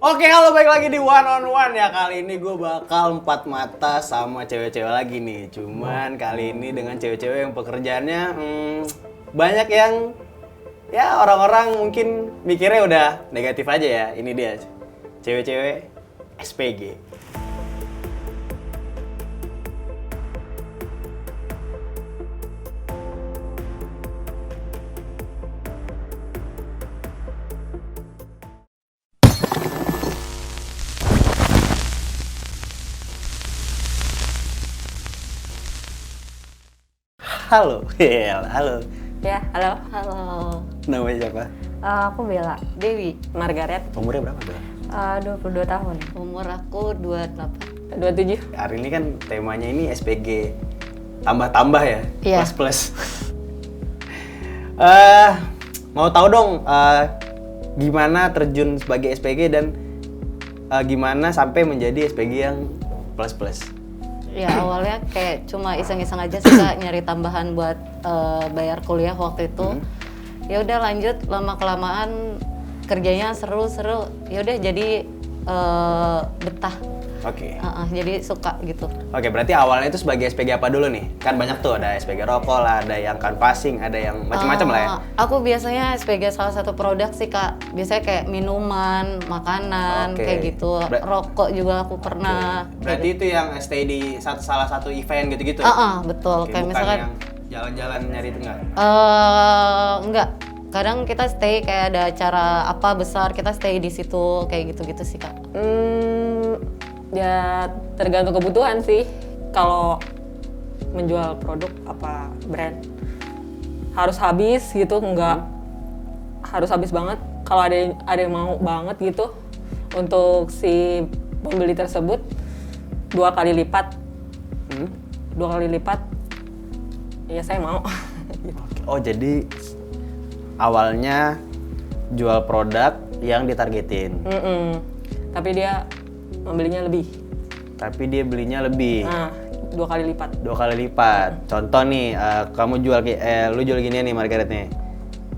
Oke, halo, balik lagi di One on One ya. Kali ini gue bakal empat mata sama cewek-cewek lagi nih. Cuman kali ini dengan cewek-cewek yang pekerjaannya banyak yang ya orang-orang mungkin mikirnya udah negatif aja ya. Ini dia, cewek-cewek SPG. Halo, halo. Ya, halo. Halo. Namanya siapa? Aku Bella. Dewi. Margaret. Umurnya berapa, Bel? 22 tahun. Umur aku 28. 27. Hari ini kan temanya ini SPG tambah-tambah ya, Iya. plus-plus. Mau tahu dong gimana terjun sebagai SPG dan gimana sampai menjadi SPG yang plus-plus? Ya awalnya kayak cuma iseng-iseng aja suka nyari tambahan buat bayar kuliah waktu itu. Ya udah lanjut, lama kelamaan kerjanya seru-seru. Ya udah jadi betah. Oke. Jadi suka gitu. Oke, berarti awalnya itu sebagai SPG apa dulu nih? Kan banyak tuh, ada SPG rokok lah, ada yang canvassing, ada yang macam-macam lah ya. Aku biasanya SPG salah satu produk sih Kak. Biasanya kayak minuman, makanan, Oke. kayak gitu. Rokok juga aku pernah. Berarti itu yang stay di salah satu event gitu-gitu? Betul. Oke, Kayak bukan misalkan yang jalan-jalan nyari itu enggak? Enggak. Kadang kita stay kayak ada acara apa besar, kita stay di situ kayak gitu-gitu sih Kak. Ya tergantung kebutuhan sih. Kalau menjual produk apa brand harus habis gitu, enggak harus habis banget. Kalau ada yang mau banget gitu untuk si pembeli tersebut 2 kali lipat. 2 kali lipat. Ya saya mau. Oh, jadi awalnya jual produk yang ditargetin. Tapi dia membelinya lebih. Tapi dia belinya lebih. Nah, 2 kali lipat. 2 kali lipat. Contoh nih, kamu jual lu jual ginian nih Margaret nih.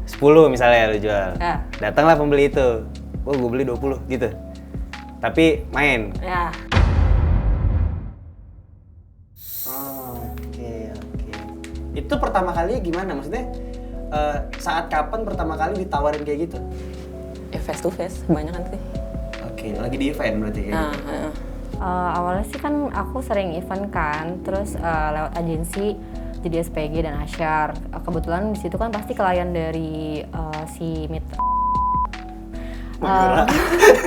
10 misalnya lu jual. Ya. Datanglah pembeli itu. Oh, gue beli 20 gitu. Tapi main. Ya. Oke. Itu pertama kali gimana? Maksudnya saat kapan pertama kali ditawarin kayak gitu? Ya face to face, kebanyakan sih. Oke, lagi di event berarti kayak gitu. Awalnya sih kan aku sering event kan, terus lewat agensi jadi SPG dan Asyar. Kebetulan di situ kan pasti klien dari si Mitra.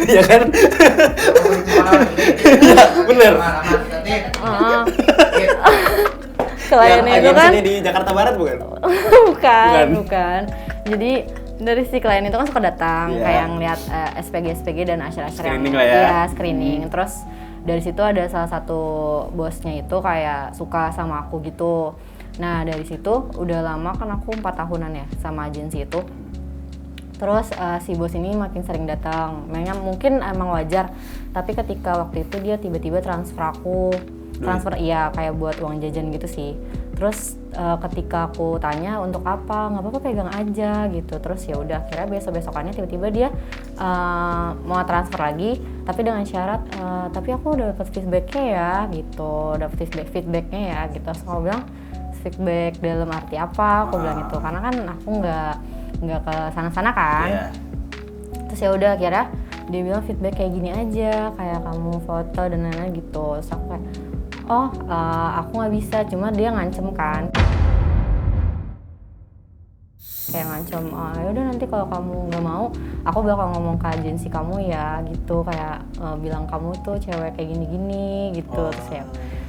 Iya kan? Iya, bener. Kliennya itu kan agensinya di Jakarta Barat bukan? bukan. Jadi dari si klien itu kan suka datang Iya. kayak ngeliat SPG dan Asyar-Asyar Screening lah ya. Iya, screening. Terus dari situ ada salah satu bosnya itu kayak suka sama aku gitu. Nah dari situ udah lama kan aku 4 tahunan ya sama agensi itu. Terus si bos ini makin sering datang. Memang mungkin emang wajar. Tapi ketika waktu itu dia tiba-tiba transfer aku. Transfer iya kayak buat uang jajan gitu sih. Terus ketika aku tanya untuk apa, nggak apa-apa pegang aja gitu. Terus ya udah akhirnya besok-besokannya tiba-tiba dia mau transfer lagi, tapi dengan syarat tapi aku udah dapat feedbacknya ya gitu, dapat feedbacknya ya gitu. Terus aku bilang feedback dalam arti apa? Aku bilang itu karena kan aku nggak ke sana-sana kan. Iya. Terus ya udah akhirnya dia bilang feedback kayak gini aja, kayak kamu foto dan lain-lain gitu. Terus aku kayak aku nggak bisa, cuma dia ngancem kan, kayak ngancem, yaudah nanti kalau kamu nggak mau, aku bakal ngomong ke agensi kamu ya, gitu, kayak bilang kamu tuh cewek kayak gini-gini, gitu. Terus ya,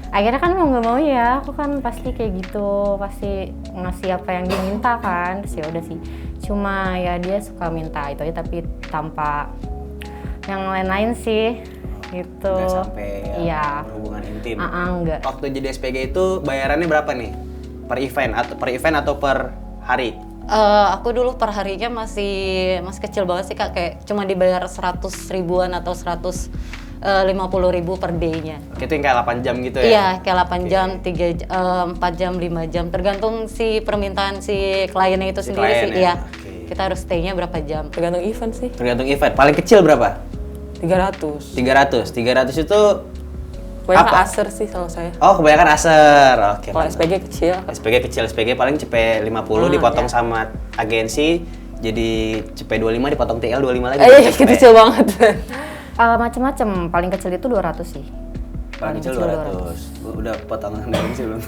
akhirnya kan mau nggak mau ya, aku kan pasti kayak gitu, pasti ngasih apa yang dia minta kan. Terus ya udah sih, cuma ya dia suka minta itu aja, tapi tanpa yang lain-lain sih. Gitu. Nggak sampai iya. hubungan intim. Enggak. Waktu jadi SPG itu bayarannya berapa nih? Per event atau per hari? Aku dulu per harinya masih kecil banget sih Kak, kayak cuma dibayar 100 ribuan atau 150 ribu per day-nya. Itu yang kayak 8 jam gitu ya? Iya, kayak 8 jam, 4 jam, 5 jam, tergantung si permintaan si kliennya itu Si sendiri klien sih. ya? Iya, Oke. kita harus stay-nya berapa jam. Tergantung event sih. Tergantung event. Paling kecil berapa? 300. 300 itu Kebanyakan apa? Acer sih kalau saya. Oh, kebanyakan Acer. Oke. Kalau mantap. SPG kecil. SPG paling CP 50 dipotong iya. sama agensi jadi CP 25 dipotong TL 25 lagi. Iya, CP. kecil banget. Macem-macem, paling kecil itu 200 sih. Paling kecil 200. Udah potongan dalam sih belum?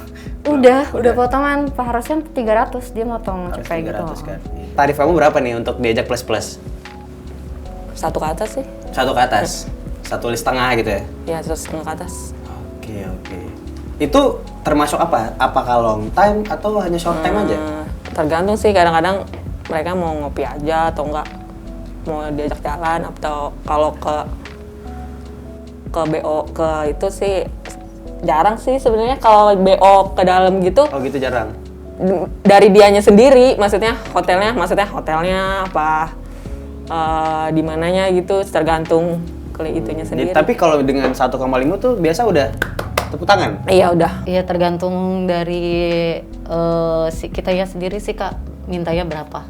Udah potongan, harusnya 300 dia motong Harus cepet gitu. 300 kan. Tarif kamu berapa nih untuk diajak plus? Satu ke atas sih. Satu ke atas. Satu list tengah gitu ya. Ya, terus setengah ke atas. Oke. Itu termasuk apa? Apakah long time atau hanya short time aja? Tergantung sih, kadang-kadang mereka mau ngopi aja atau enggak mau diajak jalan, atau kalau ke BO ke itu sih jarang sih sebenarnya. Kalau BO ke dalam gitu Oh gitu jarang. dari dianya sendiri, maksudnya hotelnya apa di mananya gitu, tergantung ke itunya sendiri. Tapi kalau dengan 1,5 tuh biasa udah tepuk tangan. Iya udah. Iya tergantung dari si kitanya sendiri sih Kak, mintanya berapa.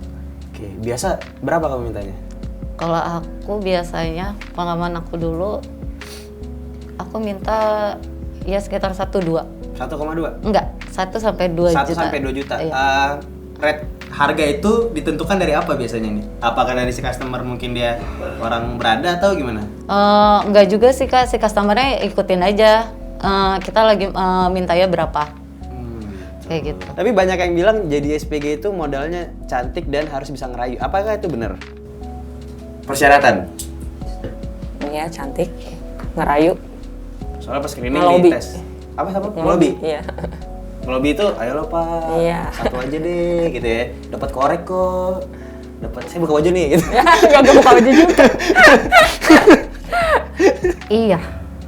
Oke, biasa berapa kamu mintanya? Kalau aku biasanya, pengalaman aku dulu, aku minta ya sekitar 1-2. 1,2? Enggak, 1 sampai 2 1 juta. sampai 2 juta. Iya. Rate harga itu ditentukan dari apa biasanya nih? Apakah dari si customer mungkin dia orang berada atau gimana? Enggak juga sih Kak, si customernya ikutin aja. Kita lagi mintanya berapa. Kayak gitu. Tapi banyak yang bilang jadi SPG itu modalnya cantik dan harus bisa ngerayu. Apakah itu benar? Persyaratan? Iya, cantik, ngerayu. Soalnya pas screening Ngelobi. tes. Apa? Ngelobi? Iya. Ngelobi itu, ayo lo pak, Iya. satu aja deh gitu ya. Dapat korek kok. Saya buka baju nih gitu. Ya, gak buka baju juga. Iya.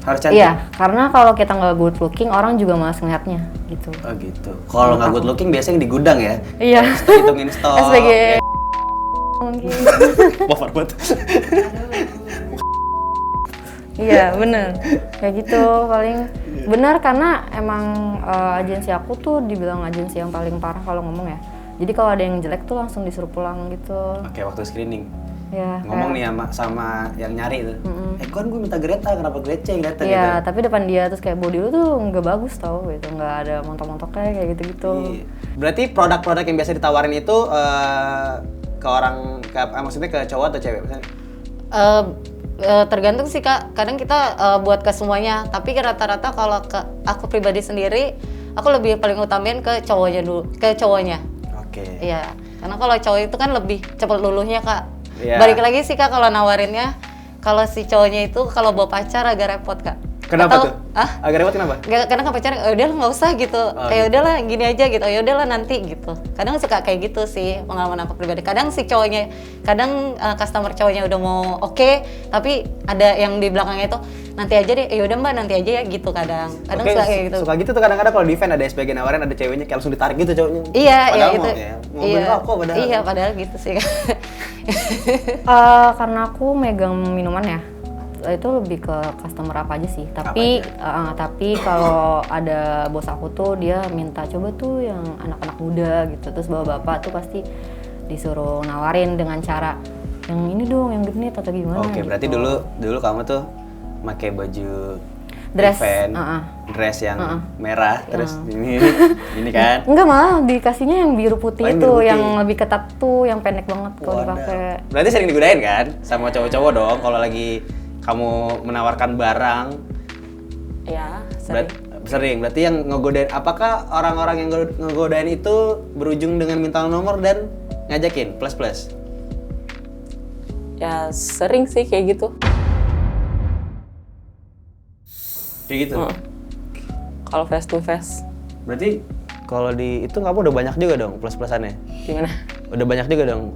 Harus cantik? Iya, karena kalau kita nggak good looking, orang juga malas ngeliatnya gitu. Oh gitu. Kalau nggak good looking biasanya di gudang ya? Iya. Hitungin stok. SPG. Ya. Mungkin. Wah, banget. Iya, bener. Kayak gitu, paling benar karena emang agensi aku tuh dibilang agensi yang paling parah kalau ngomong ya. Jadi kalau ada yang jelek tuh langsung disuruh pulang gitu. Oke, waktu screening. Ya, Ngomong nih sama yang nyari tuh. Kan gue minta Greta, kenapa Greta yang datang Iya, gitu? tapi depan dia terus kayak body lu tuh nggak bagus tau gitu, nggak ada montok-montoknya kayak gitu-gitu. Iya. Berarti produk-produk yang biasa ditawarin itu ke orang, maksudnya ke cowok atau cewek? Misalnya? Tergantung sih Kak, kadang kita buat ke semuanya, tapi rata-rata kalau ke aku pribadi sendiri, aku lebih paling utamain ke cowoknya dulu, ke cowoknya. Oke. Iya, karena kalau cowok itu kan lebih cepat luluhnya Kak. Iya. Balik lagi sih Kak, kalau nawarinnya, kalau si cowoknya itu kalau bawa pacar agak repot Kak. Kenapa Atau- tuh? Ah? Agak repot kenapa? Kadang ke pacar, udah nggak usah gitu, kayak udahlah gini aja gitu, ya udahlah nanti gitu. Kadang suka kayak gitu sih pengalaman aku pribadi. Kadang si cowoknya, kadang customer cowoknya udah mau oke, tapi ada yang di belakangnya itu nanti aja deh, ya udah mbak nanti aja ya gitu kadang. Kadang Oke, suka kayak gitu. Suka gitu tuh kadang-kadang kalau di event ada SPG nawarin ada ceweknya kayak langsung ditarik gitu cowoknya. Iya, Padahal ya itu. mau beli rokok padahal. Iya, padahal gitu sih. Karena aku megang minuman ya, itu lebih ke customer apa aja sih. Tapi tapi kalau ada bos aku tuh dia minta coba tuh yang anak-anak muda gitu, terus bawa bapak tuh pasti disuruh nawarin dengan cara yang ini dong, yang genit atau gimana. Oke, gitu. berarti dulu kamu tuh pakai baju Dress, event, dress yang merah, terus ini kan. Enggak, malah dikasihnya yang biru putih Oh, yang itu, biru putih. yang lebih ketat tuh, yang pendek banget kalau Wadah. dipakai. Berarti sering digunain kan sama cowok-cowok dong kalau lagi kamu menawarkan barang. Ya, sering. Sering. Berarti yang ngegodain, apakah orang-orang yang ngegodain itu berujung dengan minta nomor dan ngajakin plus? Ya sering sih kayak gitu. Kayak gitu. Kalau face to face. Berarti kalau di itu kamu udah banyak juga dong plus-plusannya. Gimana? Udah banyak juga dong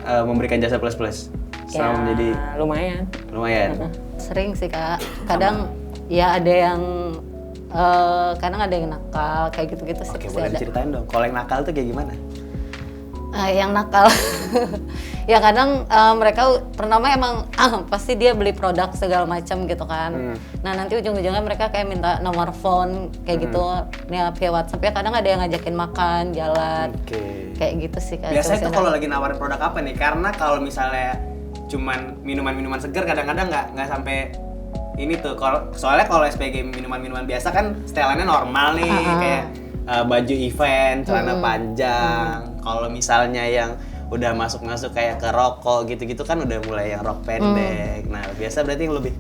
memberikan jasa plus-plus. Selama menjadi Lumayan. lumayan. Sering sih Kak. Kadang ya ada yang kadang ada yang nakal kayak gitu-gitu sih. Oke, pasti boleh ada. diceritain dong. Kalau yang nakal tuh kayak gimana? Yang nakal. Ya kadang mereka pertama emang pasti dia beli produk segala macam gitu kan. Nah nanti ujung-ujungnya mereka kayak minta nomor phone kayak gitu nih via WhatsApp ya. Kadang ada yang ngajakin makan, jalan Oke. kayak gitu sih. Kak. Biasanya tuh Terus kalau lagi nawarin produk apa nih? Karena kalau misalnya cuman minuman-minuman segar, kadang-kadang nggak sampai ini tuh. Soalnya kalau SPG minuman-minuman biasa kan setelannya normal nih, kayak baju event, celana panjang. Kalau misalnya yang udah masuk kayak ke rokok gitu-gitu kan udah mulai yang rok pendek. Nah, biasa berarti yang lebih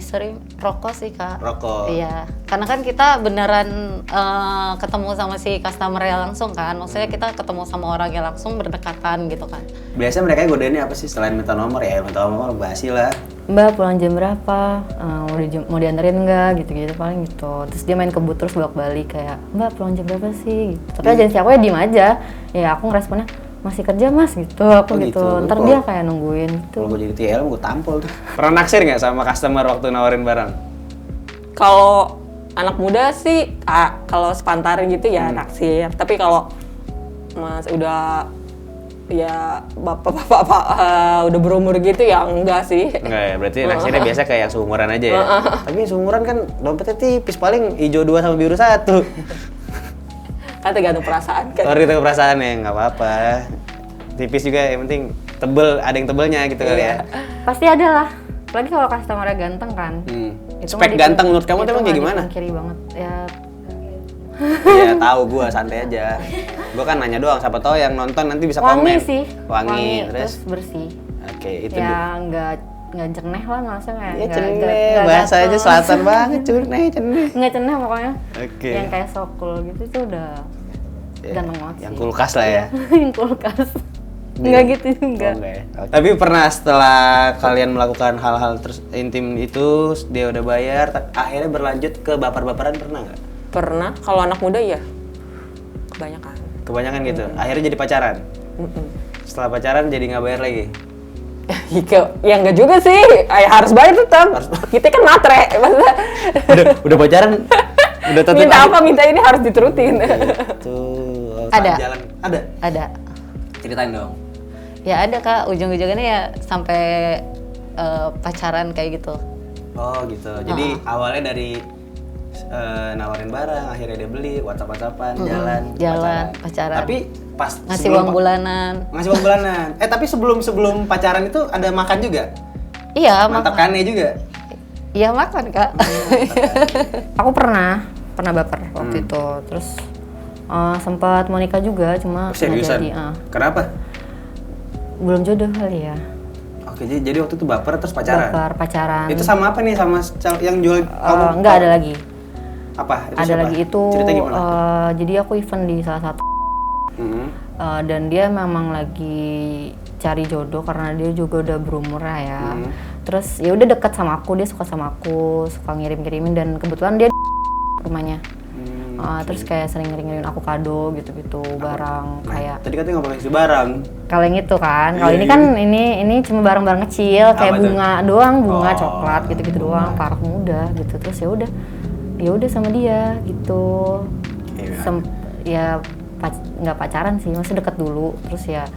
sering rokok sih Kak. Rokok. Iya, karena kan kita beneran ketemu sama si customer-nya langsung kan. Maksudnya kita ketemu sama orangnya langsung, berdekatan gitu kan. Biasanya mereka godainnya apa sih selain minta nomor? Ya minta nomor basi lah. Mbak pulang jam berapa? Mau dianterin nggak? Gitu-gitu paling gitu. Terus dia main kebut terus bolak-balik kayak, Mbak pulang jam berapa sih? Gitu. Tapi agensi aku ya diem aja. Ya aku ngeresponnya, masih kerja mas gitu. Aku Oh, gitu. gitu. Ntar dia kayak nungguin gitu. Kalau gue jadi TL gue tampol tuh. Pernah naksir nggak sama customer waktu nawarin barang? Kalau anak muda sih, kalau sepantaran gitu ya naksir. Tapi kalau mas udah ya bapak-bapak udah berumur gitu ya enggak sih. Enggak ya, berarti naksirnya biasa kayak yang seumuran aja ya. Tapi seumuran kan dompetnya tipis, paling hijau 2 sama biru 1. Kan tergantung perasaan kan. Sorry itu perasaan ya, nggak apa-apa. Tipis juga, yang penting tebel, ada yang tebelnya gitu kali ya. Pasti ada lah. Apalagi kalau customer-nya ganteng kan. Itu Spek mah ganteng menurut kamu tuh emang kayak gimana? Kiri banget. Ya Iya tahu gue, santai aja. Gue kan nanya doang, siapa tahu yang nonton nanti bisa wangi komen. sih. Wangi, terus terus. bersih. Oke, itu Ya nggak ceneh lah maksudnya kayak ya nggak- ceneh, nggak bahasa aja gatel. selatan banget, ceneh. Nggak ceneh pokoknya. Oke. Yang kayak sokul gitu itu udah Ya, ganteng banget yang sih. kulkas lah ya. Yang kulkas. Nggak gitu juga. Oh, enggak ya? Oke. Tapi pernah setelah kalian melakukan hal-hal terus intim itu, dia udah bayar, akhirnya berlanjut ke baper-baperan, pernah nggak? Pernah, kalau anak muda ya kebanyakan. Kebanyakan gitu. Akhirnya jadi pacaran. Setelah pacaran jadi nggak bayar lagi. Ya enggak juga sih, harus bayar tetap. Kita kan matre, maksudnya Udah pacaran, udah tetap minta apa minta ini harus diturutin. Tuh, Ada. Jalan. Ada. Ada. Ceritain dong. Ya ada Kak, ujung-ujungnya ya sampai pacaran kayak gitu. Oh gitu. Jadi awalnya dari nawarin barang, akhirnya dia beli, WhatsApp-WhatsAppan, jalan, pacaran. Tapi pas Ngasih sebelum uang bulanan. ngasih uang bulanan. Tapi sebelum pacaran itu ada makan juga. Iya, Mantap makan. kannya juga. Iya makan Kak. Aku pernah baper waktu itu. Terus sempat mau nikah juga, cuma nggak Seriusan? jadi. Kenapa? Belum jodoh kali ya. Oke, jadi waktu itu baper terus pacaran. Baper pacaran. Itu sama apa nih, sama yang jual kamu? Nggak ada lagi. Apa? Itu Ada siapa? lagi itu. Cerita gimana? Jadi aku event di salah satu. Mhm. Dan dia memang lagi cari jodoh karena dia juga udah berumur lah ya. Terus ya udah dekat sama aku, dia suka sama aku, suka ngirim-kirimin dan kebetulan dia rumahnya. Terus kayak sering ngirim aku kado gitu-gitu barang kayak Tadi katanya nggak boleh isi barang. kalau yang itu kan. Kalau Iya, ini iya. kan ini cuma barang-barang kecil kayak Apa tuh? bunga doang, bunga Oh. coklat gitu-gitu doang, parfum udah gitu. Terus ya udah sama dia gitu. Iya. Ya nggak pacaran sih, masih deket dulu. Terus ya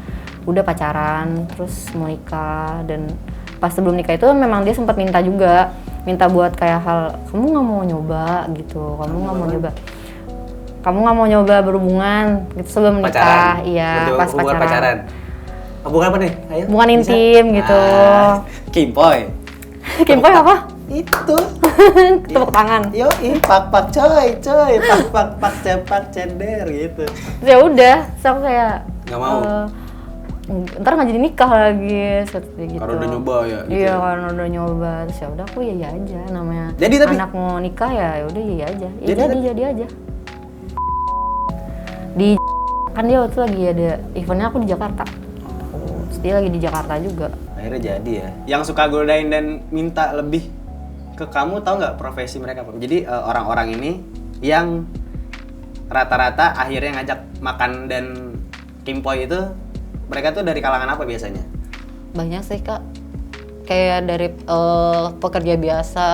udah pacaran, terus mau nikah dan pas sebelum nikah itu memang dia sempat minta buat kayak hal kamu nggak mau nyoba gitu, kamu nggak mau nyoba berhubungan gitu sebelum nikah. Pacaran. Iya, Berarti pas hubungan pacaran. Hubungan apa nih? Ayo. Hubungan bisa. intim gitu. Kimpoy. Kimpoy apa? Itu. Tepuk tangan. Yo, pak coy, pak cepak cender gitu. Terus ya udah, terus aku kayak Nggak mau. ntar nggak jadi nikah lagi seperti gitu. Karena udah nyoba ya, gitu Iya, ya? karena udah nyoba. Terus ya udah aku iya aja namanya. Jadi tapi- anak mau nikah ya udah iya aja. Jadi Jadi aja. Di kan dia waktu itu lagi ada eventnya aku di Jakarta. Terus dia lagi di Jakarta juga. Akhirnya jadi ya. Yang suka godain dan minta lebih ke kamu, tahu nggak profesi mereka? Jadi orang-orang ini yang rata-rata akhirnya ngajak makan dan kimpoy itu, mereka tuh dari kalangan apa biasanya? Banyak sih Kak. Kayak dari pekerja biasa,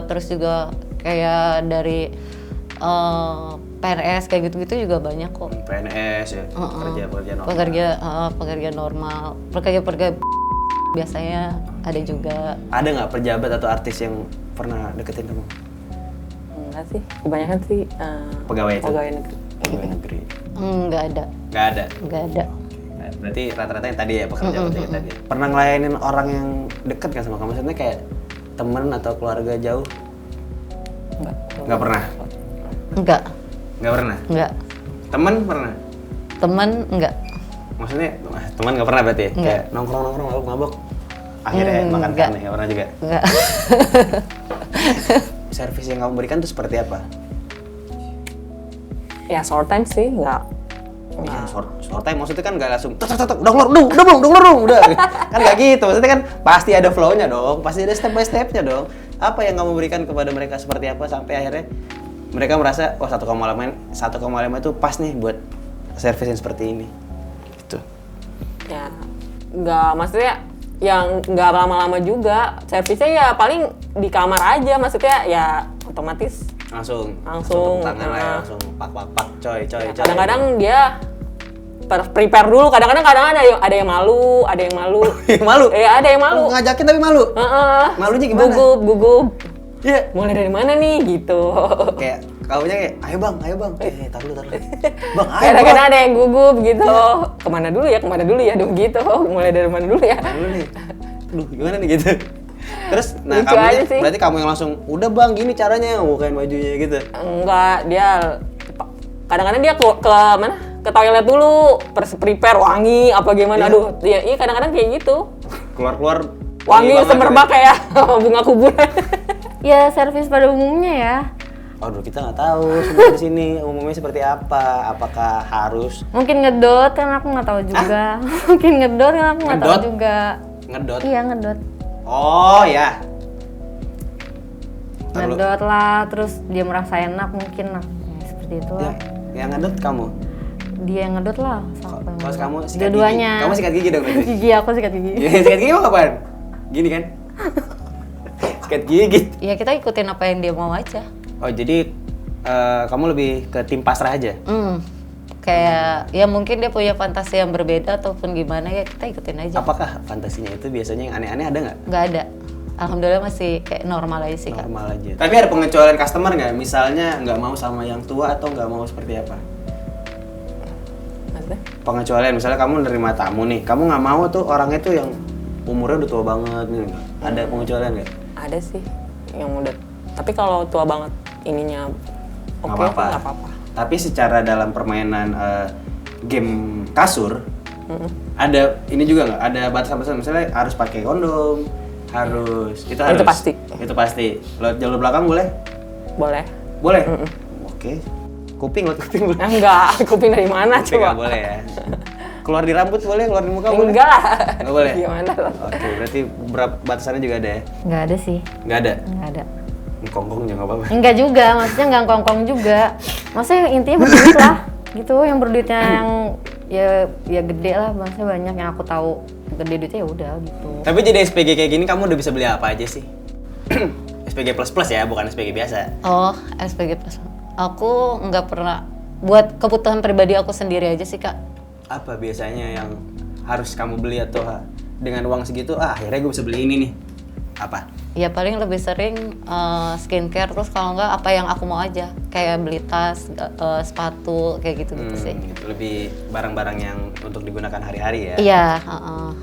terus juga kayak dari PNS kayak gitu-gitu juga banyak kok. PNS ya, pekerja normal. Pekerja normal, pekerja biasanya ada juga. Ada nggak pejabat atau artis yang pernah deketin kamu? Enggak sih, kebanyakan sih Pegawai itu? pegawai negeri. Pegawai negeri. Nggak ada, Nggak ada. nggak ada. Nggak ada. Berarti rata-rata yang tadi ya pekerja tadi. Pernah ngelayanin orang yang deket kan sama kamu? Maksudnya kayak temen atau keluarga jauh? Nggak pernah? Enggak. Nggak pernah? Enggak. Temen pernah? Temen enggak. Maksudnya teman nggak pernah berarti ya? Nggak. Kayak nongkrong-nongkrong mabok-mabok akhirnya makan nggak. nggak pernah juga? Enggak. Servis yang kamu berikan tuh seperti apa? Ya short time sih, nggak. Iya, short time maksudnya kan nggak langsung tek udah keluar, udah kan nggak gitu. Maksudnya kan pasti ada flow-nya dong, pasti ada step by step-nya dong. Apa yang kamu berikan kepada mereka seperti apa sampai akhirnya mereka merasa wah 1,5 itu pas nih buat servis yang seperti ini. Gitu. Ya nggak, maksudnya yang nggak lama-lama juga. Servisnya ya paling di kamar aja, maksudnya ya otomatis Langsung Langsung, tepuk tangan lah ya, langsung pak coy. kadang-kadang dia prepare dulu, kadang-kadang ada yang malu. Malu? Ada yang malu. Ngajakin tapi malu? Malunya gimana? Gugup. Iya. Mulai dari mana nih gitu. Kayak kamunya kayak ayo bang tar dulu bang ayo Kadang-kadang bang ada yang gugup gitu. Kemana dulu ya dong gitu. Mulai dari mana dulu ya. dulu nih aduh gimana nih gitu. Terus nah Lucu kamunya aja sih. berarti kamu yang langsung udah bang gini caranya bukain bajunya gitu. Enggak, dia kadang-kadang dia ke mana? Ke toilet dulu, prepare wangi apa gimana. Iya. Aduh, iya kadang-kadang kayak gitu. Keluar Wangi banget semerbak gitu. kayak bunga kuburan. Ya servis pada umumnya ya. Aduh kita nggak tahu semua di sini umumnya seperti apa. Apakah harus Mungkin ngedot kan aku nggak tahu juga. Mungkin ngedot kan aku nggak tahu Ngedot? juga. ngedot? Iya ngedot. Oh ya. Tar dulu. Ngedot lah, terus dia merasa enak mungkin lah. Ya, seperti itu Ya, lah. yang ngedot kamu. Dia yang ngedot lah. Sampai Kalau kamu sikat dua-duanya. gigi. Kamu sikat gigi dong berarti. Gigi aku sikat gigi. Ya, sikat gigi mau kapan? Gini kan? Sikat gigi. Ya kita ikutin apa yang dia mau aja. Oh jadi kamu lebih ke tim pasrah aja? Kayak ya mungkin dia punya fantasi yang berbeda ataupun gimana ya kita ikutin aja. Apakah fantasinya itu biasanya yang aneh-aneh ada nggak? Nggak ada. Alhamdulillah masih kayak normal aja sih Kak. Normal aja. Tapi ada pengecualian customer nggak? Misalnya nggak mau sama yang tua atau nggak mau seperti apa? Maksudnya? Pengecualian, misalnya kamu nerima tamu nih, kamu nggak mau tuh orangnya tuh yang umurnya udah tua banget nih. Ada pengecualian nggak? Ada sih yang muda. Tapi kalau tua banget ininya Nggak oke, apa-apa. nggak apa-apa. Tapi secara dalam permainan game kasur, ada ini juga nggak? Ada batasan-batasan, misalnya harus pakai kondom, harus itu harus. Itu pasti. Itu pasti. Lewat jalur belakang boleh? Boleh. Boleh. Oke. Kuping, lewat kuping boleh. Enggak, kuping dari mana Kuping coba? nggak boleh ya. Keluar di rambut boleh, keluar di muka boleh? Enggak lah. Nggak boleh. Gimana loh? Oke, berarti berapa batasannya juga ada ya? Nggak ada sih. Nggak ada. Nggak ada. Kongkong juga nggak apa-apa. Enggak juga, maksudnya nggak kongkong juga. Maksudnya intinya berduit lah, gitu. Yang berduitnya yang ya gede lah, maksudnya banyak yang aku tahu gede duitnya ya udah gitu. Tapi jadi SPG kayak gini kamu udah bisa beli apa aja sih? SPG plus plus ya, bukan SPG biasa. Oh, SPG plus. Aku nggak pernah buat kebutuhan pribadi aku sendiri aja sih Kak. Apa biasanya yang harus kamu beli atau dengan uang segitu akhirnya gue bisa beli ini nih? Apa? Ya paling lebih sering skincare, terus kalau nggak apa yang aku mau aja, kayak beli tas, sepatu, kayak gitu-gitu sih. Gitu. Lebih barang-barang yang untuk digunakan hari-hari ya? Iya.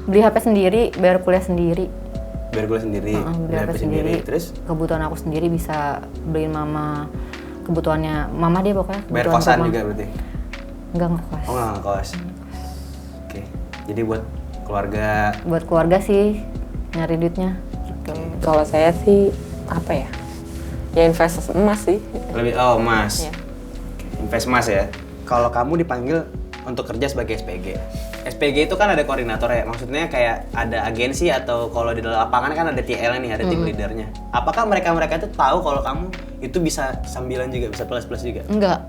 Beli HP sendiri, bayar kuliah sendiri. Biar gue sendiri, Beli HP sendiri. Terus Kebutuhan aku sendiri bisa beliin mama. Kebutuhannya mama dia pokoknya. bayar kebutuhan kosan rumah. juga berarti? Enggak ngekos. Oh nggak ngekos. Oke, jadi buat keluarga Buat keluarga sih nyari duitnya. Kalau saya sih apa ya? Ya investasi emas sih. lebih emas. Iya. Invest emas ya. Kalau kamu dipanggil untuk kerja sebagai SPG. SPG itu kan ada koordinator ya, maksudnya kayak ada agensi atau kalau di dalam lapangan kan ada TL nih, ada tim leadernya. Apakah mereka itu tahu kalau kamu itu bisa sambilan juga, bisa plus plus juga? Enggak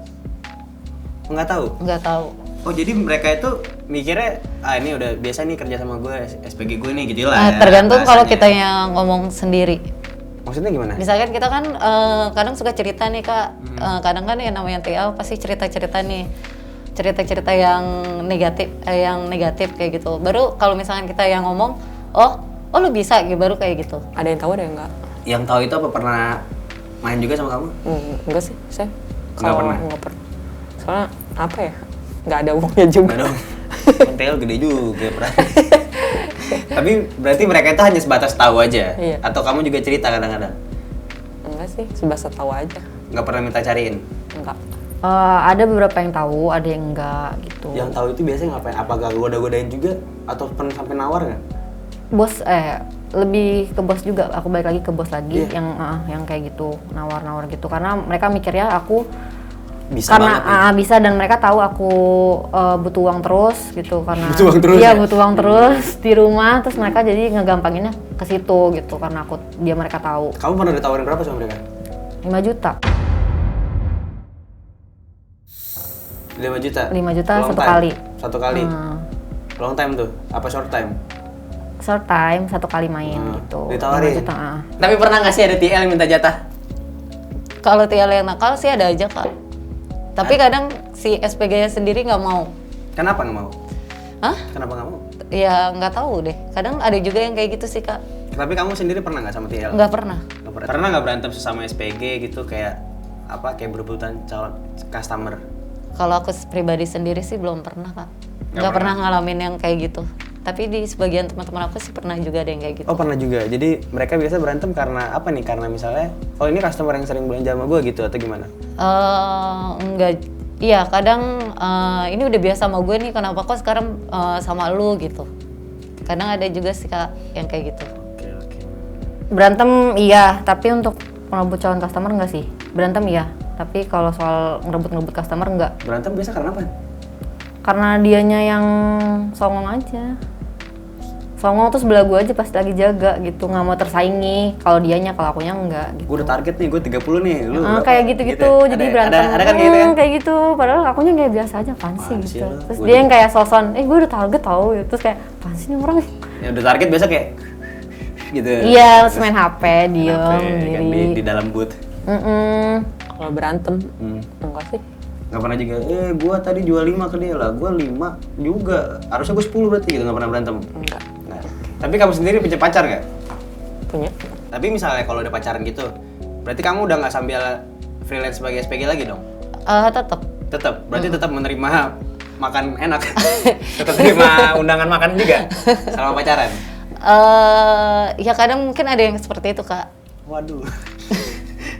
Nggak tahu. tahu. Oh jadi mereka itu mikirnya ini udah biasa nih kerja sama gue, SPG gue nih gitu lah. Ya, Tergantung kalau bahasanya. kita yang ngomong sendiri. Maksudnya gimana? Misalkan kita kan kadang suka cerita nih Kak, kadang kan yang namanya TA pasti cerita-cerita nih, cerita-cerita yang negatif kayak gitu. Baru kalau misalkan kita yang ngomong, oh lu bisa gitu, baru kayak gitu. Ada yang tahu, ada yang enggak. Yang tahu itu apa pernah main juga sama kamu? Enggak sih, saya. Nggak pernah? Nggak pernah. Soalnya apa ya? Nggak ada uangnya juga. Nggak dong. TL gede juga, Pra. Tapi berarti mereka itu hanya sebatas tahu aja? Iya. Atau kamu juga cerita kadang-kadang? Enggak sih, sebatas tahu aja. Nggak pernah minta cariin? Enggak. Ada beberapa yang tahu, ada yang enggak gitu. Yang tahu itu biasanya ngapain? Apakah goda-godain juga? Atau pernah sampai nawar nggak? Bos lebih ke bos juga, aku balik lagi ke bos lagi. Iya. Yang kayak gitu, nawar-nawar gitu, karena mereka mikirnya aku Bisa karena banget ya? bisa, dan mereka tahu aku butuh uang terus gitu, karena Butuh uang terus iya, ya? butuh uang terus di rumah, terus mereka jadi ngegampanginnya ke situ gitu, karena mereka tahu. Kamu pernah ditawarin berapa sama mereka? 5 juta 5 juta? 5 juta Long satu time? kali. Satu kali? Hmm. Long time tuh? Apa short time? Short time, 1 kali main gitu. Ditawarin? 5 juta, Tapi pernah nggak sih ada TL yang minta jatah? Kalau TL yang nakal sih ada aja kak. Tapi kadang si SPG-nya sendiri nggak mau. Kenapa nggak mau? Hah? Kenapa nggak mau? Ya nggak tahu deh. Kadang ada juga yang kayak gitu sih kak. Tapi kamu sendiri pernah nggak sama TL? Nggak pernah. Nggak pernah. Pernah nggak berantem sesama SPG gitu kayak kayak berebutan calon customer? Kalau aku pribadi sendiri sih belum pernah kak. Nggak Nggak pernah ngalamin yang kayak gitu. Tapi di sebagian teman-teman aku sih pernah juga ada yang kayak gitu. Oh pernah juga. Jadi mereka biasa berantem karena apa nih? Karena misalnya, oh ini customer yang sering belanja sama gue gitu atau gimana? Enggak. Iya kadang ini udah biasa sama gue nih. Kenapa kok sekarang sama lu gitu? Kadang ada juga sih kak yang kayak gitu. Oke. Berantem iya, tapi untuk merebut calon customer enggak sih? Berantem iya, tapi kalau soal ngerebut customer enggak. Berantem biasa karena apa? Karena dianya yang songong aja. Songong terus belagu aja pas lagi jaga gitu, nggak mau tersaingi. Kalau dianya, kalau akunya enggak gitu. Gue udah target nih, gue 30 nih. Lu berapa? Kayak gitu-gitu, Gitu. jadi Ada- berantem. Ada kan kayak gitu kan? Kayak gitu, padahal akunya kayak biasa aja, apaan sih Apaan sih gitu. lu? Terus Gua dia yang kayak soson, gue udah target tau gitu. Terus kayak, apaan sih nih orang? Ya udah target biasa kayak gitu. Iya, terus main HP, diem, Kenapa ya? Kan diri. di dalam booth. Kalau berantem, Hmm. enggak sih. Nggak pernah juga, gua tadi jual 5 ke dia lah, gua 5 juga. Harusnya gua 10 berarti gitu, nggak pernah berantem. Enggak. Nggak. Tapi kamu sendiri punya pacar nggak? Punya. Tapi misalnya kalau udah pacaran gitu, berarti kamu udah nggak sambil freelance sebagai SPG lagi dong? Tetap. Tetap, berarti tetap menerima makan enak. Tetap terima undangan makan juga selama pacaran. Ya kadang mungkin ada yang seperti itu kak. Waduh.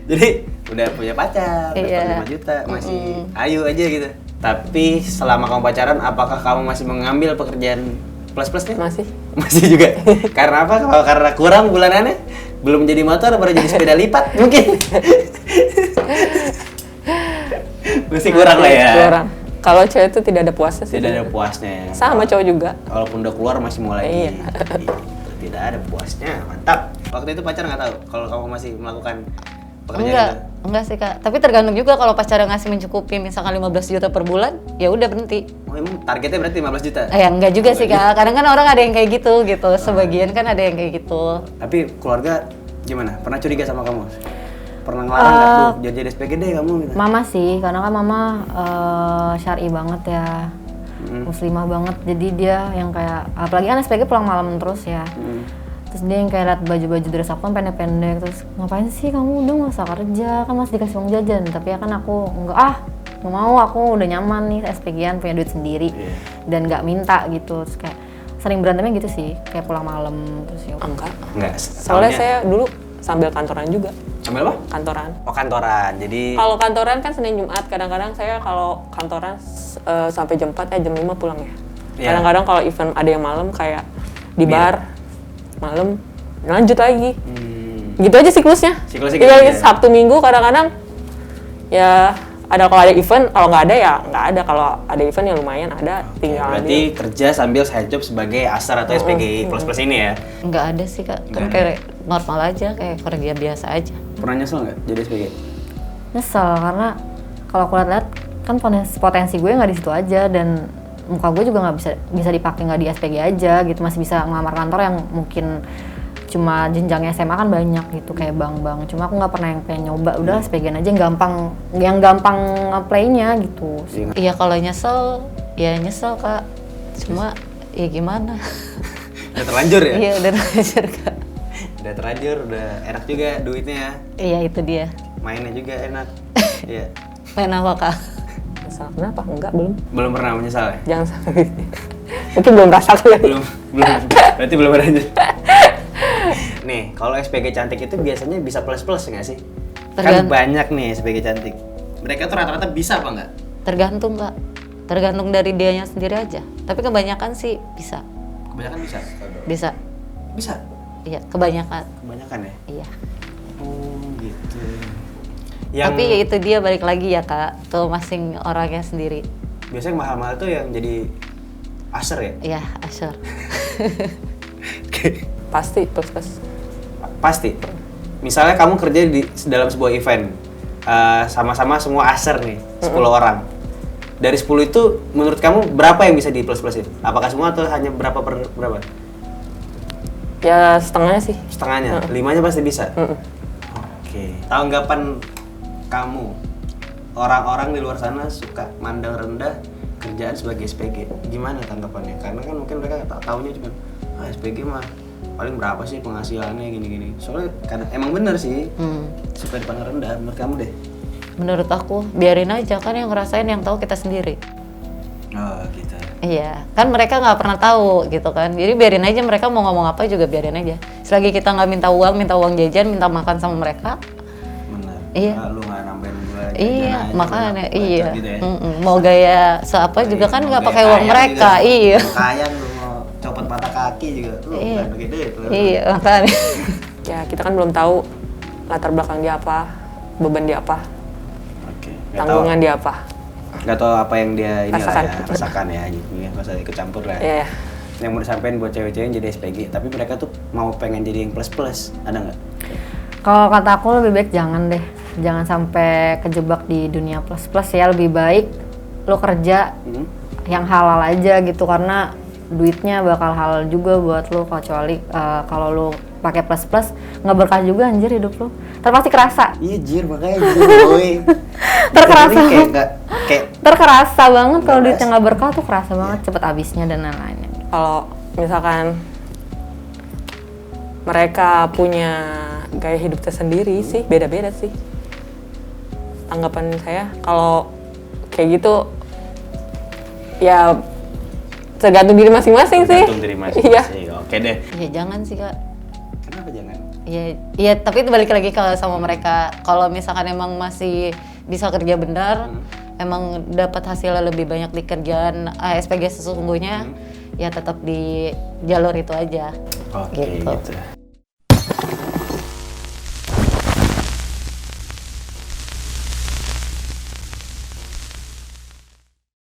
Jadi udah punya pacar, Iya. dapat 5 juta, masih ayu aja gitu. Tapi selama kamu pacaran, apakah kamu masih mengambil pekerjaan plus-plusnya? Masih. Masih juga. Karena apa? Kalau karena kurang bulanannya, belum jadi motor, baru jadi sepeda lipat mungkin. Masih kurang lah ya. Kurang. Kalau cewek itu tidak ada puasnya sih. Tidak ada puasnya. Sama cowok juga. Walaupun udah keluar masih mau lagi. Iya. Gitu. Tidak ada puasnya, mantap. Waktu itu pacar nggak tahu kalau kamu masih melakukan pekerjaan Enggak sih kak. Tapi tergantung juga kalau pacar ngasih mencukupi misalkan 15 juta per bulan, ya udah berhenti. itu. Oh emang targetnya berarti 15 juta? Ya enggak juga sih kak. Kadang kan orang ada yang kayak gitu. Sebagian kan ada yang kayak gitu. Tapi keluarga gimana? Pernah curiga sama kamu? Pernah ngelarang nggak? Duh, jangan jadi SPG deh kamu gitu. Mama sih, karena kan mama syar'i banget ya, muslimah banget. Jadi dia yang kayak, apalagi kan SPG pulang malam terus ya. Terus dia yang kayak liat baju-baju dress aku kan pendek-pendek. Terus ngapain sih kamu, udah nggak usah kerja, kan masih dikasih uang jajan. Tapi ya kan aku nggak mau, aku udah nyaman nih SPG-an, punya duit sendiri. Dan nggak minta gitu. Terus kayak sering berantemnya gitu sih, kayak pulang malam terus ya. Enggak. Enggak. Soalnya saya dulu sambil kantoran juga. Sambil apa? Kantoran. Oh kantoran, jadi Kalau kantoran kan Senin Jumat, kadang-kadang saya kalau kantoran sampai jam 4, jam 5 pulang ya. Iya. Kadang-kadang kalau event ada yang malam kayak di bar, malam lanjut lagi. Gitu aja siklusnya. Siklusnya Iya, gitu ya. Sabtu Minggu kadang-kadang ya ada, kalau ada event, kalau nggak ada ya nggak ada. Kalau ada event ya lumayan ada, tinggal berarti kerja sambil side job sebagai ASAR atau SPG plus ini ya. Enggak ada sih kak. Kan kayak normal aja, kayak kerja biasa aja. Pernah nyesel nggak jadi SPG? Nyesel karena kalau aku lihat kan potensi gue nggak di situ aja, dan muka gue juga nggak bisa dipakai nggak di SPG aja gitu, masih bisa ngelamar kantor yang mungkin cuma jenjangnya SMA kan banyak gitu kayak bank-bank. Cuma aku nggak pernah yang pengen nyoba, udah SPG aja yang gampang nge-play-nya gitu. Iya kalau nyesel, ya nyesel kak. Cuma ya gimana? Udah terlanjur ya? Iya udah terlanjur kak. Udah terlanjur, udah enak juga duitnya ya. Iya itu dia. Mainnya juga enak. Iya. Main apa kak? Salah kenapa? Enggak, belum. Belum pernah menyesal ya? Jangan sampai. Mungkin belum rasakan ya. belum berarti belum ada. Nih kalau SPG cantik itu biasanya bisa plus nggak sih? Kan banyak nih SPG cantik. Mereka tuh rata-rata bisa apa nggak? Tergantung Kak, tergantung dari dianya sendiri aja. Tapi kebanyakan sih bisa. Kebanyakan bisa. Bisa. Bisa. Iya, kebanyakan. Kebanyakan ya. Iya. Oh gitu. Tapi ya itu dia balik lagi ya Kak, tuh masing orangnya sendiri. Biasanya mahal-mahal tuh yang jadi aser ya? Iya, Asher. Pasti plus. Pasti. Misalnya kamu kerja di dalam sebuah event, sama-sama semua aser nih, 10 orang. Dari 10 itu, menurut kamu berapa yang bisa di plus-plusin? Apakah semua atau hanya berapa per berapa? Ya setengahnya sih. Setengahnya, 5-nya pasti bisa? Oke. Tanggapan kamu, orang-orang di luar sana suka mandang rendah kerjaan sebagai SPG. Gimana tanggapannya? Karena kan mungkin mereka taunya cuma, SPG mah paling berapa sih penghasilannya gini-gini. Soalnya kan emang bener sih, suka dipandang rendah. Menurut kamu deh? Menurut aku, biarin aja, kan yang ngerasain yang tahu kita sendiri. Oh gitu. Iya, kan mereka nggak pernah tahu gitu kan. Jadi biarin aja, mereka mau ngomong apa juga biarin aja. Selagi kita nggak minta uang jajan, minta makan sama mereka. Bener. Iya. Lu nggak nambahin gua jajan Iya, aja, makanya lu iya. gitu ya. Mau gaya seapa juga kan nggak pakai uang mereka. Iya. Kaya lu mau copot mata kaki juga. Lu Iya. bukan begitu ya. Iya, makanya. Ya kita kan belum tahu latar belakang dia apa, beban dia apa, Oke. tanggungan dia apa. Gak tau apa yang dia ini Rasakan. lah ya, rasakan ya gitu ya, nggak usah ikut campur lah. Iya. Yang mau disampaikan buat cewek-cewek yang jadi SPG, tapi mereka tuh mau pengen jadi yang plus, ada nggak? Kalau kata aku lebih baik jangan deh, jangan sampai kejebak di dunia plus ya. Lebih baik lo kerja yang halal aja gitu, karena duitnya bakal halal juga buat lo. Kecuali kalau lo pakai plus nggak berkah juga anjir hidup lo. Ntar pasti kerasa, Iya jir, makanya jir boy. Terkerasa. Kayak terkerasa banget kalau Nggak duitnya nggak berkah tuh, kerasa banget cepet habisnya dan lain-lainnya. Kalau misalkan mereka punya gaya hidup tersendiri sih, beda-beda sih. Tanggapan saya kalau kayak gitu ya tergantung diri masing-masing sih. tergantung diri Iya. masing-masing. Oke deh. Ya jangan sih Kak. Kenapa jangan? Iya, tapi itu balik lagi kalau sama mereka. Kalau misalkan emang masih bisa kerja benar, emang dapat hasilnya lebih banyak di kerjaan SPG sesungguhnya, ya tetap di jalur itu aja. Oke gitu.